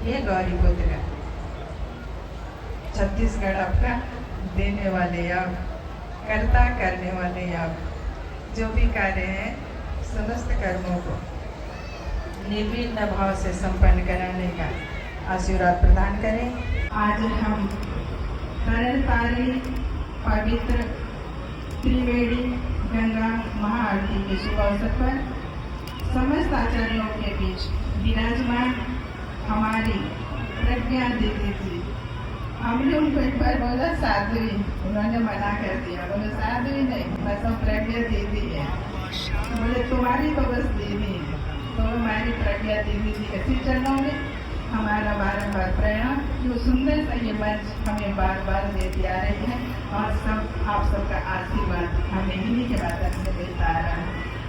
ये गौरीपुत्र छत्तीसगढ़ आपका देने वाले आप, कर्ता करने वाले आप, जो भी कार्य हैं समस्त कर्मों को निर्विघ्न भाव से संपन्न कराने का आशीर्वाद प्रदान करें। आज हम तरणतारी पवित्र त्रिवेणी गंगा महाआरती के शुभ अवसर पर समस्त आचार्यों के बीच विराजमान हमारी प्रज्ञा दीदी थी। हमने उनको एक बार बोला साध्वी, उन्होंने मना कर दिया, बोले साध्वी नहीं, मैं सब प्रज्ञा दीदी है। बोले तुम्हारी तो बस दीदी है। तो हमारी प्रज्ञा दीदी जी ऐसी चरणों में हमारा बारंबार प्रणाम। जो सुंदर सा ये मंच हमें बार बार देती आ रही है और सब आप सबका आशीर्वाद हमें इन्हीं के माध्यम से मिलता आ रहा है।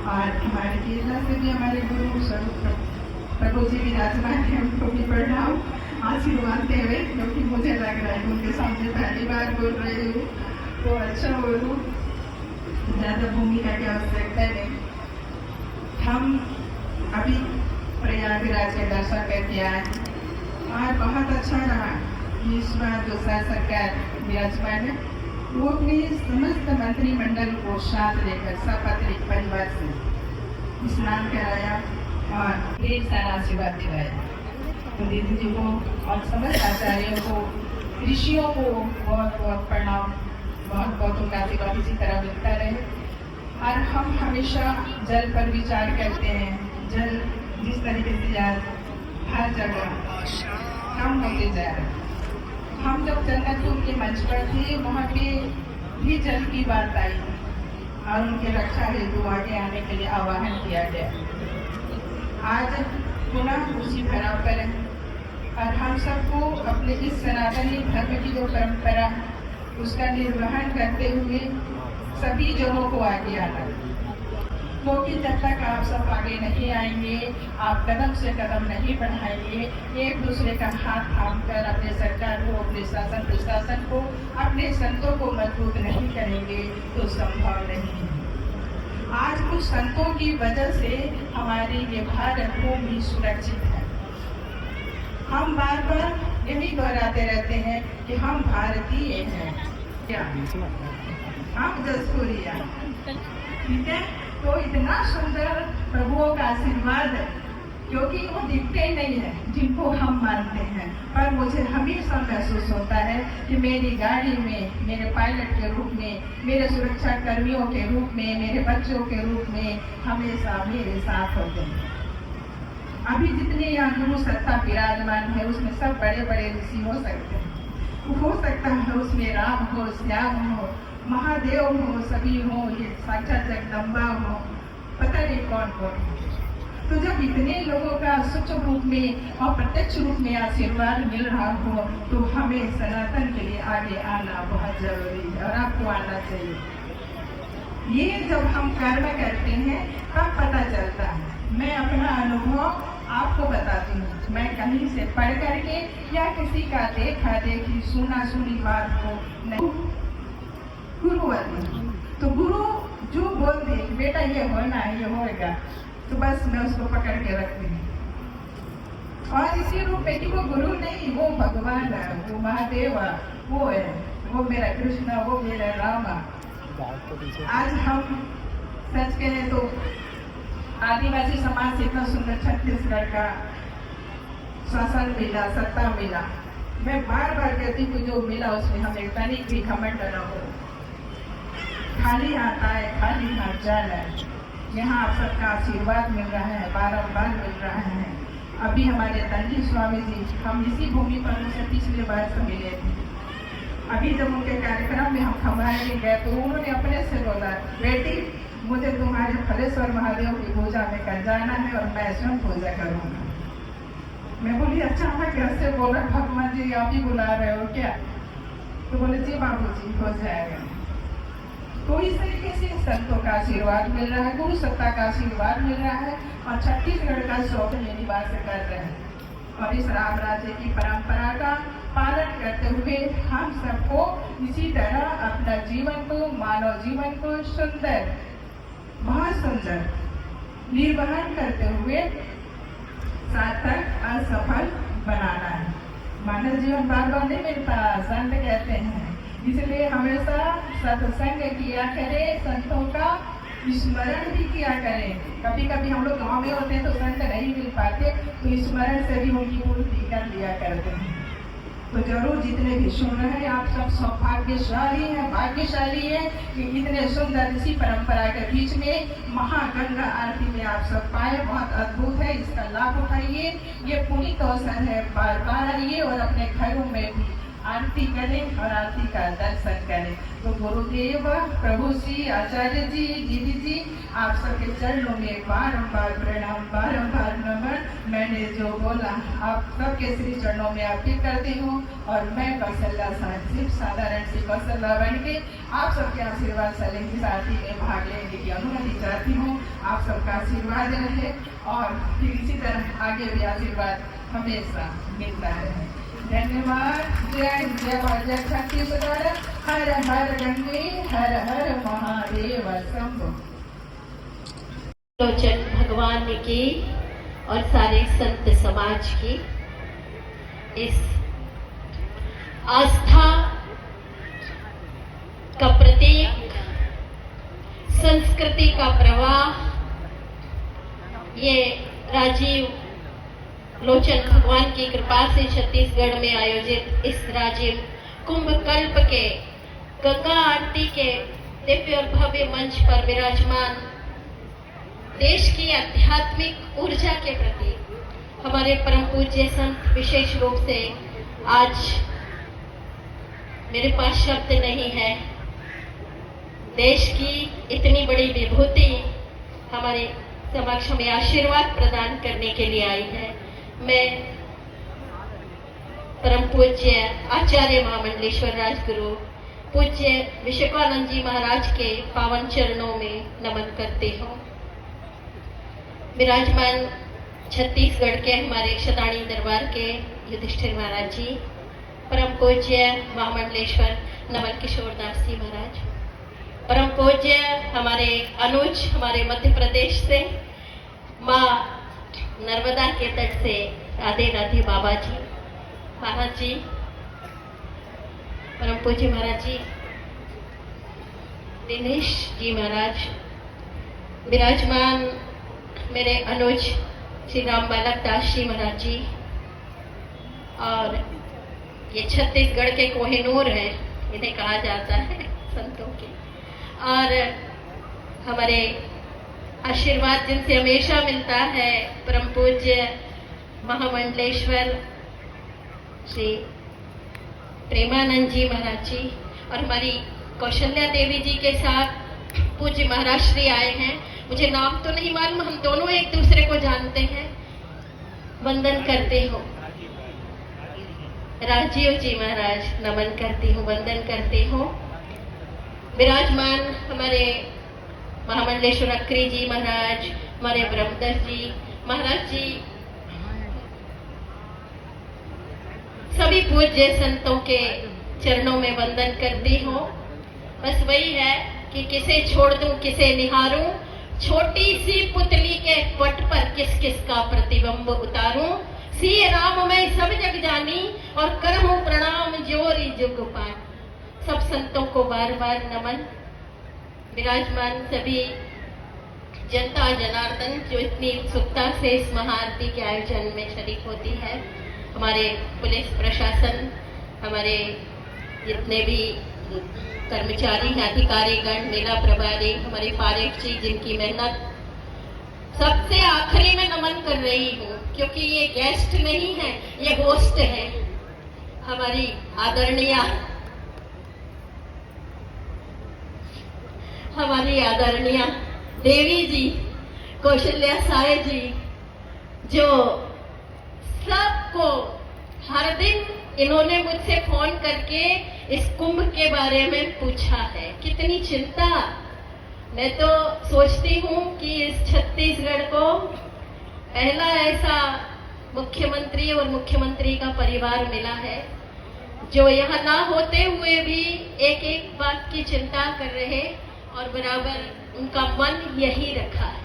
और हमारे केरला से भी हमारे गुरु स्वरूप प्रभु जी विराजमान है, उनको भी प्रणाम आशीर्वाद दे हुए, क्योंकि मुझे लग रहा है उनके सामने पहली बार बोल रही हूँ तो अच्छा बोलूँ, ज़्यादा भूमिका की आवश्यकता नहीं। हम अभी प्रयागराज के दर्शन करके आए और बहुत अच्छा रहा। इस बार जो सरकार विराजमान है वो अपने समस्त मंत्रिमंडल को साथ लेकर सपत्रिक परिवार से स्नान कराया और ढेर सारा आशीर्वाद दिलाया। तो दीदी जी को और समस्त आचार्यों को, ऋषियों को बहुत बहुत प्रणाम, बहुत बहुत उनका आशीर्वाद इसी तरह मिलता रहे। और हम हमेशा जल पर विचार करते हैं। जल जिस तरीके से आज हर जगह कम होते जा रहे हैं। हम जब जन्नतपुर के मंच पर थे वहाँ पे भी जल की बात आई और उनके रक्षा हेतु आगे आने के लिए आह्वान किया गया। आज पुनः उसी धराव पर और हम सबको अपने इस सनातनी धर्म की जो परंपरा उसका निर्वहन करते हुए सभी जनों को आगे आना, क्योंकि जब तक आप सब आगे नहीं आएंगे, आप कदम से कदम नहीं बढ़ाएंगे, एक दूसरे का हाथ थाम कर अपने सरकार को, अपने शासन प्रशासन को, अपने संतों को मजबूत नहीं करेंगे तो संभव नहीं है। आज कुछ संतों की वजह से हमारी ये भारत भूमि सुरक्षित है। हम बार बार यही दोहराते रहते हैं कि हम भारतीय हैं, क्या हम जसपुरिया, ठीक है। तो इतना सुंदर प्रभुओं का आशीर्वाद है, क्योंकि वो दिखते नहीं है जिनको हम मानते हैं, पर मुझे हमेशा महसूस होता है कि मेरी गाड़ी में मेरे पायलट के रूप में, मेरे सुरक्षा कर्मियों के रूप में, मेरे बच्चों के रूप में हमेशा मेरे साथ होते हैं। अभी जितने यहाँ गुरु सत्ता विराजमान है उसमें सब बड़े बड़े ऋषि हो सकते हैं, हो सकता है उसमें राम हो, श्याम हो, महादेव हो, सभी हो, ये साक्षात जगदम्बा हो, पता नहीं कौन कौन हो। तो जब इतने लोगों का सूक्ष्म रूप में और प्रत्यक्ष रूप में आशीर्वाद मिल रहा हो तो हमें सनातन के लिए आगे आना बहुत जरूरी है और आपको आना चाहिए। ये जब हम कर्म करते हैं तब पता चलता है। मैं अपना अनुभव आपको बताती हूँ। मैं कहीं से पढ़ करके या किसी का देखा देखी सुना सुनी बात को नहीं, गुरु वाली तो गुरु जो बोल दे बेटा ये होना है, ये होएगा, तो बस मैं उसको पकड़ के रखती हूँ। और इसी रूप में कि वो गुरु नहीं, वो भगवान है, वो महादेव है, वो है, वो मेरा कृष्ण, वो मेरा रामा। आज हम सच कहें तो आदिवासी समाज से इतना सुंदर छत्तीसगढ़ का शासन मिला, सत्ता मिला। मैं बार बार कहती हूँ जो मिला उसमें हमें तनिक भी घमंड न हो। खाली हाथ आए, खाली हाथ जाए। यहाँ आप सबका आशीर्वाद मिल रहा है, बारंबार मिल रहा है। अभी हमारे तंजी स्वामी जी, हम इसी भूमि पर उनसे पिछले बार से मिले थे। अभी जब उनके कार्यक्रम में हम खम्भाने गए तो उन्होंने अपने से बोला, बेटी मुझे तुम्हारे फलेश्वर महादेव की पूजा में कर जाना है और मैं स्वयं पूजा करूँगा। मैं बोली अचानक कैसे बोला, भगवान जी आप ही बुला रहे हो क्या? तो बोले जी बाबू जी हो जाएगा। तो इस तरीके से संतों का आशीर्वाद मिल रहा है, गुरु सत्ता का आशीर्वाद मिल रहा है और छत्तीसगढ़ का शौक ये निवास कर रहे हैं। और इस राम राज्य की परंपरा का पालन करते हुए हम सबको इसी तरह अपना जीवन को, मानव जीवन को सुंदर, बहुत सुंदर निर्वहन करते हुए सार्थक और सफल बनाना है। मानव जीवन बार बार नहीं मिलता, संत कहते हैं। इसलिए हमेशा सत्संग किया करें, संतों का स्मरण भी किया करें। कभी कभी हम लोग गांव में होते हैं तो संत नहीं मिल पाते, तो स्मरण से भी उनकी पूर्ति कर लिया करते हैं। तो जरूर जितने भी सुन रहे हैं आप सब सौभाग्यशाली हैं, भाग्यशाली हैं कि इतने सुंदर इसी परंपरा के बीच में महागंगा आरती में आप सब पाए। बहुत अद्भुत है, इसका लाभ उठाइए। ये पुनीत अवसर है, बार बार आइए और अपने घरों में भी आरती करें और आरती का दर्शन करें। तो गुरुदेव, प्रभु जी, आचार्य जी, दीदी जी, आप सबके चरणों में बारंबार प्रणाम, बारंबार नमन। मैंने जो बोला आप सबके श्री चरणों में अर्पित करती हूँ और मैं कौशल्या साहिब साधारण सी कौशल्या बन के आप सबके आशीर्वाद से इस आरती में भाग लेने की अनुमति चाहती हूँ। आप सबका आशीर्वाद रहे और फिर इसी तरह आगे भी आशीर्वाद हमेशा मिलता रहे। धन्यवाद। जय जय छत्तीसगढ़। हर हर गंगे, हर हर महादेव शंभो। लोचन भगवान की और सारे संत समाज की इस आस्था का प्रतीक, संस्कृति का प्रवाह, ये राजीव लोचन भगवान की कृपा से छत्तीसगढ़ में आयोजित इस राजीव कुंभ कल्प के गंगा आरती के दिव्य और भव्य मंच पर विराजमान देश की आध्यात्मिक ऊर्जा के प्रति हमारे परम पूज्य संत विशेष रूप से आज मेरे पास शब्द नहीं है। देश की इतनी बड़ी विभूति हमारे समक्ष हमें आशीर्वाद प्रदान करने के लिए आई है। मैं परम पूज्य आचार्य महामंडलेश्वर राजगुरु पूज्य विश्वकानंद जी महाराज के पावन चरणों में नमन करती हूँ। विराजमान छत्तीसगढ़ के हमारे शताणी दरबार के युधिष्ठिर महाराज जी, परम पूज्य महामंडलेश्वर नवल किशोर दास जी महाराज, परम पूज्य हमारे अनुज हमारे मध्य प्रदेश से, माँ नर्मदा के तट से राधे राधे बाबा जी महाराज जी, परम पूज्य महाराज जी दिनेश जी महाराज, विराजमान मेरे अनुज श्री राम बालक दास जी महाराज जी, और ये छत्तीसगढ़ के कोहिनूर हैं, इन्हें कहा जाता है संतों के, और हमारे आशीर्वाद जिनसे हमेशा मिलता है परम पूज्य महामंडलेश्वर श्री प्रेमानंद जी महाराज जी, और हमारी कौशल्या देवी जी के साथ पूज्य महाराज श्री आए हैं। मुझे नाम तो नहीं मालूम, हम दोनों एक दूसरे को जानते हैं। वंदन करते हो राजीव जी महाराज, नमन करती हूँ, वंदन करती हूँ। विराजमान हमारे महामंडलेश्वर अक्री जी महाराज, हमारे ब्रह्मदस जी महाराज जी, सभी पूज्य संतों के चरणों में वंदन करती हूँ। बस वही है कि किसे छोड़ दूं किसे निहारूं, छोटी सी पुतली के पट पर किस किस का प्रतिबिंब उतारूं। सिय राम मैं सब जग जानी और करहूं प्रणाम जोरी जुग पाठ। सब संतों को बार बार नमन। विराजमान सभी जनता जनार्दन जो इतनी उत्सुकता से इस महाआरती के आयोजन में शरीक होती है, हमारे पुलिस प्रशासन, हमारे जितने भी कर्मचारी अधिकारीगण, मेला प्रभारी, हमारे पारेख जी जिनकी मेहनत, सबसे आखिरी में नमन कर रही हूँ क्योंकि ये गेस्ट नहीं है, ये होस्ट है। हमारी आदरणीय देवी जी, कौशल्या साय जी, जो सबको हर दिन इन्होंने मुझसे फोन करके इस कुंभ के बारे में पूछा है। कितनी चिंता। मैं तो सोचती हूँ कि इस छत्तीसगढ़ को पहला ऐसा मुख्यमंत्री और मुख्यमंत्री का परिवार मिला है जो यहाँ ना होते हुए भी एक एक बात की चिंता कर रहे और बराबर उनका मन यही रखा है।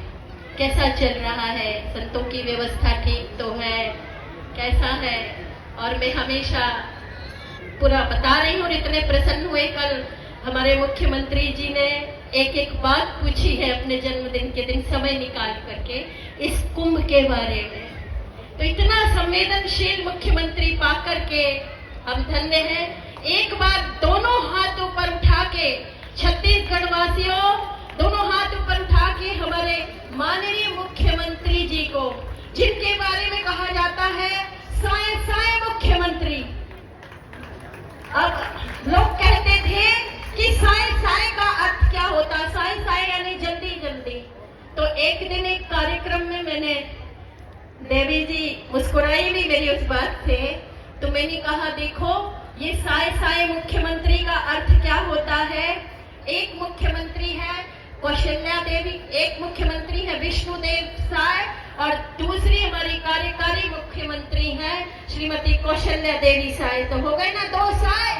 कैसा चल रहा है, संतों की व्यवस्था ठीक तो है, कैसा है, और मैं हमेशा पूरा बता रही हूँ और इतने प्रसन्न हुए। कल हमारे मुख्यमंत्री जी ने एक एक बात पूछी है अपने जन्मदिन के दिन समय निकाल करके इस कुंभ के बारे में। तो इतना संवेदनशील मुख्यमंत्री पाकर के हम धन्य हैं। एक बार दोनों हाथ ऊपर उठा के छत्तीसगढ़ वासियों, दोनों हाथ ऊपर उठा के हमारे माननीय मुख्यमंत्री जी को, जिनके बारे में कहा जाता है साए साए मुख्यमंत्री। अब लोग कहते थे कि साए साए का अर्थ क्या होता, साए साए यानी जल्दी जल्दी। तो एक दिन एक कार्यक्रम में मैंने, देवी जी मुस्कुराई भी मेरी उस बात से, तो मैंने कहा देखो ये साए साए मुख्यमंत्री का अर्थ क्या होता है। एक मुख्यमंत्री है कौशल्या देवी, एक मुख्यमंत्री है विष्णुदेव साय और दूसरी हमारी कार्यकारी मुख्यमंत्री है श्रीमती कौशल्या देवी साय। तो हो गए ना दो साय,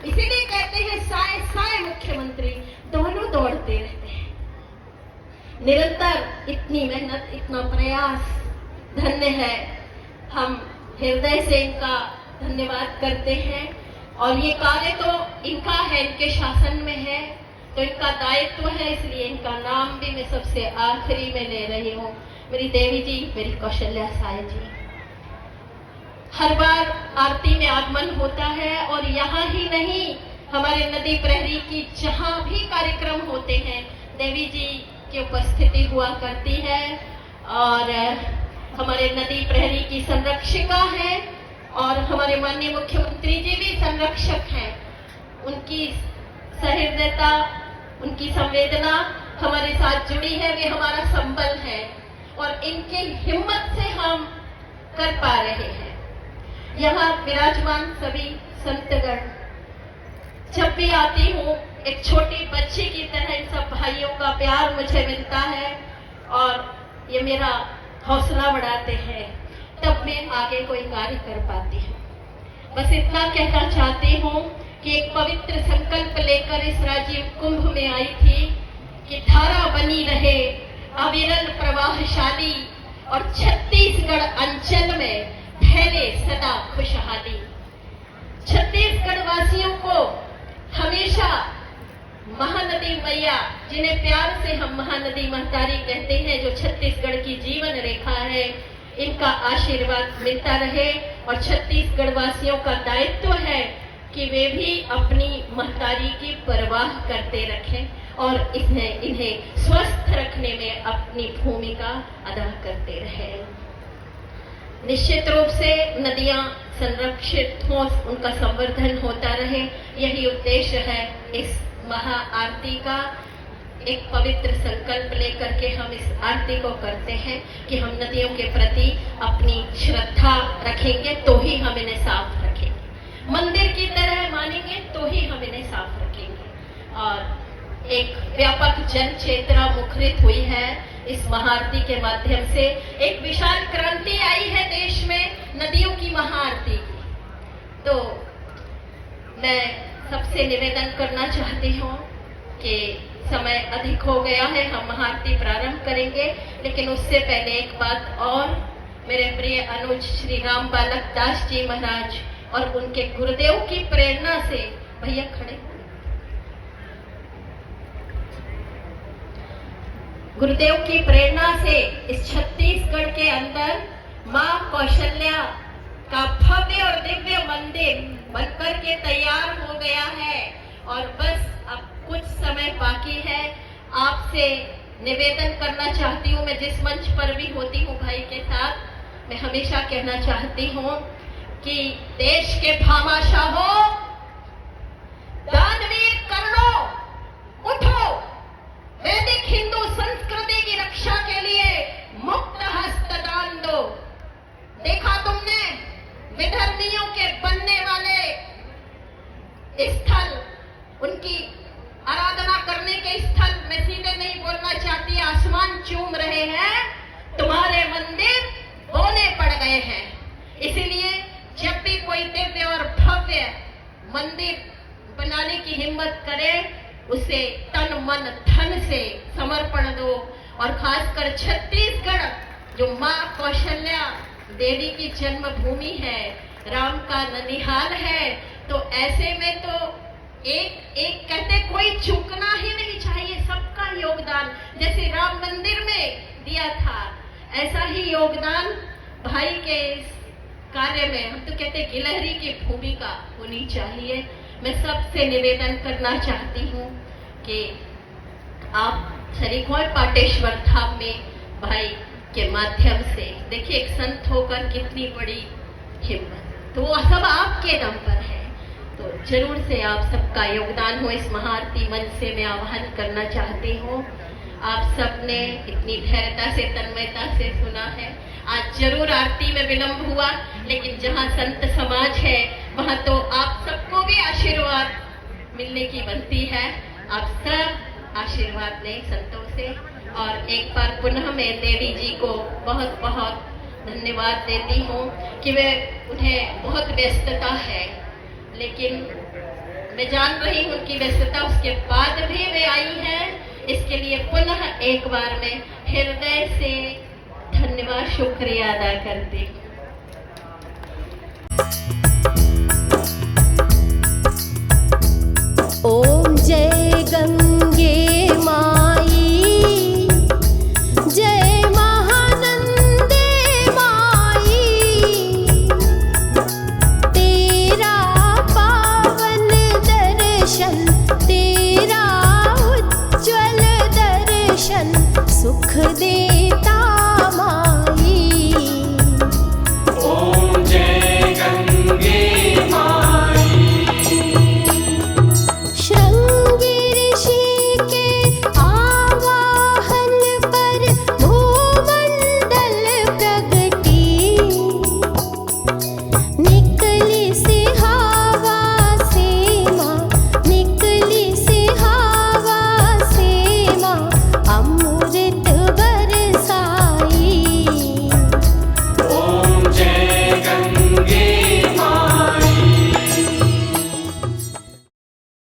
इसीलिए कहते हैं साय साय मुख्यमंत्री। दोनों दौड़ते रहते हैं निरंतर, इतनी मेहनत, इतना प्रयास, धन्य है। हम हृदय से इनका धन्यवाद करते हैं और ये कार्य तो इनका है, इनके शासन में है, तो इनका दायित्व है, इसलिए इनका नाम भी मैं सबसे आखिरी में ले रही हूँ। मेरी देवी जी, मेरी कौशल्या साय जी। हर बार आरती में आगमन होता है और यहाँ ही नहीं, हमारे नदी प्रहरी की जहाँ भी कार्यक्रम होते हैं देवी जी की उपस्थिति हुआ करती है। और हमारे नदी प्रहरी की संरक्षिका है और हमारे माननीय मुख्यमंत्री जी भी संरक्षक हैं। उनकी सहृदयता, उनकी संवेदना हमारे साथ जुड़ी है, वे हमारा संबल है और इनके हिम्मत से हम कर पा रहे हैं। यहाँ विराजमान सभी संतगण, जब भी आती हूँ एक छोटी बच्ची की तरह इन सब भाइयों का प्यार मुझे मिलता है और ये मेरा हौसला बढ़ाते हैं, तब मैं आगे कोई कार्य कर पाती हूँ। बस इतना कहना चाहती हूँ कि एक पवित्र संकल्प लेकर इस राजीव कुंभ में आई थी कि धारा बनी रहे अविरल प्रवाहशाली और छत्तीसगढ़ अंचल में फैले सदा खुशहाली। छत्तीसगढ़ वासियों को हमेशा महानदी मैया, जिन्हें प्यार से हम महानदी महतारी कहते हैं, जो छत्तीसगढ़ की जीवन रेखा है, इनका आशीर्वाद मिलता रहे और छत्तीसगढ़ वासियों का दायित्व है कि वे भी अपनी महतारी की परवाह करते रखें और इन्हें स्वस्थ रखने में अपनी भूमिका अदा करते रहें। निश्चित रूप से नदियां संरक्षित हों, उनका संवर्धन होता रहे, यही उद्देश्य है इस महा आरती का। एक पवित्र संकल्प लेकर के हम इस आरती को करते हैं कि हम नदियों के प्रति अपनी श्रद्धा रखेंगे तो ही हम इन्हें साफ रखेंगे, मंदिर की तरह मानेंगे तो ही हम इन्हें साफ रखेंगे। और एक व्यापक जन चेतना मुखरित हुई है इस महाआरती के माध्यम से। एक विशाल क्रांति आई है देश में नदियों की महाआरती की। तो मैं सबसे निवेदन करना चाहती हूँ कि समय अधिक हो गया है, हम महाआरती प्रारंभ करेंगे, लेकिन उससे पहले एक बात और, मेरे प्रिय अनुज श्री राम बालक दास जी महाराज और उनके गुरुदेव की प्रेरणा से, भैया खड़े, गुरुदेव की प्रेरणा से इस छत्तीसगढ़ के अंदर मां कौशल्या का भव्य और दिव्य मंदिर बनकर के तैयार हो गया है और बस अब कुछ समय बाकी है। आपसे निवेदन करना चाहती हूँ, मैं जिस मंच पर भी होती हूँ भाई के साथ, मैं हमेशा कहना चाहती हूँ कि देश के भामाशाहों, दानवीर कर्णों, उठो, वैदिक हिंदू संस्कृति की रक्षा के लिए मुक्त हस्त दान दो। देखा तुमने विधर्मियों के बनने वाले स्थल, उनकी आराधना करने के स्थल, मैं सीधे नहीं बोलना चाहती, आसमान चूम रहे हैं, तुम्हारे मंदिर बोले पड़ गए हैं। इसीलिए जब भी कोई दिव्य और भव्य मंदिर बनाने की हिम्मत करे, उसे तन मन धन से समर्पण दो। और खासकर छत्तीसगढ़ जो मां कौशल्या देवी की जन्मभूमि है, राम का ननिहाल है। तो ऐसे में तो एक एक कहते कोई चूकना ही नहीं चाहिए, सबका योगदान जैसे राम मंदिर में दिया था ऐसा ही योगदान भाई के इस कार्य में, हम तो कहते गिलहरी की भूमिका होनी चाहिए। मैं सबसे निवेदन करना चाहती हूँ कि आप छरीखोल पाटेश्वर धाम में भाई के माध्यम से देखिए, एक संत होकर कितनी बड़ी हिम्मत, तो वो सब आपके दम पर है। तो जरूर से आप सबका योगदान हो। इस महाआरती मंच से मैं आह्वान करना चाहती हूँ, आप सबने इतनी धैर्यता से तन्मयता से सुना है। आज जरूर आरती में विलंब हुआ, लेकिन जहाँ संत समाज है वहाँ तो आप सबको भी आशीर्वाद मिलने की बनती है। आप सब आशीर्वाद लें संतों से। और एक बार पुनः मैं देवी जी को बहुत बहुत धन्यवाद देती हूँ कि वे, उन्हें बहुत व्यस्तता है, लेकिन मैं जान रही हूँ कि व्यस्तता उसके बाद भी वे आई हैं। इसके लिए पुनः एक बार मैं हृदय से धन्यवाद शुक्रिया अदा करती हूँ।